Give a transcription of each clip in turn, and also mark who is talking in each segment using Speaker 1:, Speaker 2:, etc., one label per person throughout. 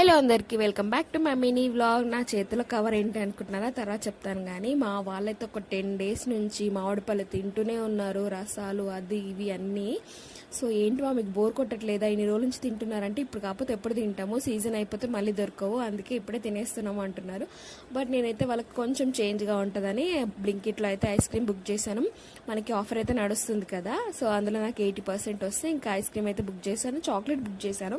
Speaker 1: Hello అందరికీ welcome back to my mini vlog. నా చేతిలో కవర్ ఏంటి అనుకుంటున్నారా, తర్వాత చెప్తాను. కానీ మా వాళ్ళైతే ఒక 10 days నుంచి మామిడిపళ్ళు తింటూనే ఉన్నారు, రసాలు అది ఇవి అన్నీ. సో ఏంటి మీకు బోర్ కొట్టట్లేదా, ఇన్ని రోజుల నుంచి తింటున్నారంటే ఇప్పుడు కాకపోతే ఎప్పుడు తింటాము, సీజన్ అయిపోతే మళ్ళీ దొరకవు, అందుకే ఇప్పుడే తినేస్తున్నాము అంటున్నారు. బట్ నేనైతే వాళ్ళకి కొంచెం చేంజ్గా ఉంటుందని బ్లింకిట్లో అయితే ఐస్ క్రీమ్ బుక్ చేశాను. మనకి ఆఫర్ అయితే నడుస్తుంది కదా, సో అందులో నాకు 80% వస్తే ఇంకా ఐస్ క్రీమ్ అయితే బుక్ చేశాను. చాక్లెట్ బుక్ చేశాను,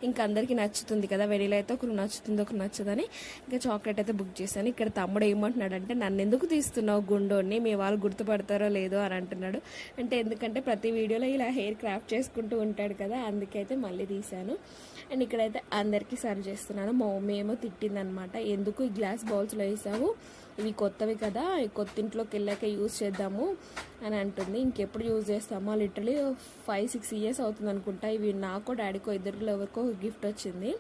Speaker 1: ఇంకా అందరికీ నచ్చుతుంది కదా, వెనీలా అయితే ఒకరు నచ్చుతుంది ఒకరు నచ్చదని ఇంకా చాక్లెట్ అయితే బుక్ చేశాను. ఇక్కడ తమ్ముడు ఏమంటున్నాడంటే, నన్ను ఎందుకు తీస్తున్నావు గుండోని, మీ వాళ్ళు గుర్తుపడతారో లేదో అని అంటున్నాడు. అంటే ఎందుకంటే ప్రతి వీడియోలో ఇలా హెయిర్ క్రాఫ్ట్ చేసుకుంటూ ఉంటాడు కదా, అందుకైతే మళ్ళీ తీశాను. అండ్ ఇక్కడైతే అందరికీ సర్వ్ చేస్తున్నాను. మా మమ్మీ ఏమో తిట్టిందనమాట, ఎందుకు ఈ గ్లాస్ బౌల్స్లో వేసావు, ఇవి కొత్తవి కదా, కొత్త ఇంట్లోకి వెళ్ళాక యూజ్ చేద్దాము అని అంటుంది. ఇంకెప్పుడు యూజ్ చేస్తామో, లిటరలీ 5-6 years అవుతుంది అనుకుంటా. ఇవి నాకో డాడీకో ఇద్దరిలో ఎవరికో గిఫ్ట్ వచ్చింది.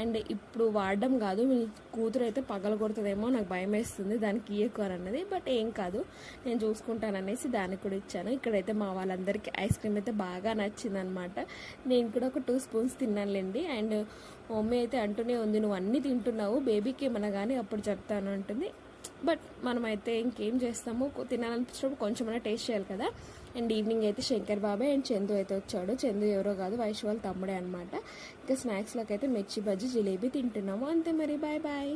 Speaker 1: అండ్ ఇప్పుడు వాడడం కాదు, మీ కూతురు అయితే పగలగొడుతుందేమో, నాకు భయం వేస్తుంది దానికి ఇయ్యకు అని అన్నది. బట్ ఏం కాదు, నేను చూసుకుంటాననేసి దానికి కూడా ఇచ్చాను. ఇక్కడైతే మా వాళ్ళందరికీ ఐస్ క్రీమ్ అయితే బాగా నచ్చింది అనమాట. నేను కూడా ఒక 2 spoons తిన్నానులేండి. అండ్ మమ్మీ అయితే అంటూనే ఉంది, నువ్వు అన్నీ తింటున్నావు, బేబీకి ఏమన్నా కానీ అప్పుడు చెప్తాను అంటుంది. బట్ మనమైతే ఇంకేం చేస్తాము, తినాలనిపించినప్పుడు కొంచెమైనా టేస్ట్ చేయాలి కదా. అండ్ ఈవినింగ్ అయితే శంకర్ బాబాయ్ అండ్ చందు అయితే వచ్చాడు. చందు ఎవరో కాదు, వైష్ వాళ్ళ తమ్ముడే అనమాట. ఇంకా స్నాక్స్లోకి అయితే మిర్చి బజ్జీ జిలేబీ తింటున్నాము. అంతే మరి, బాయ్ బాయ్.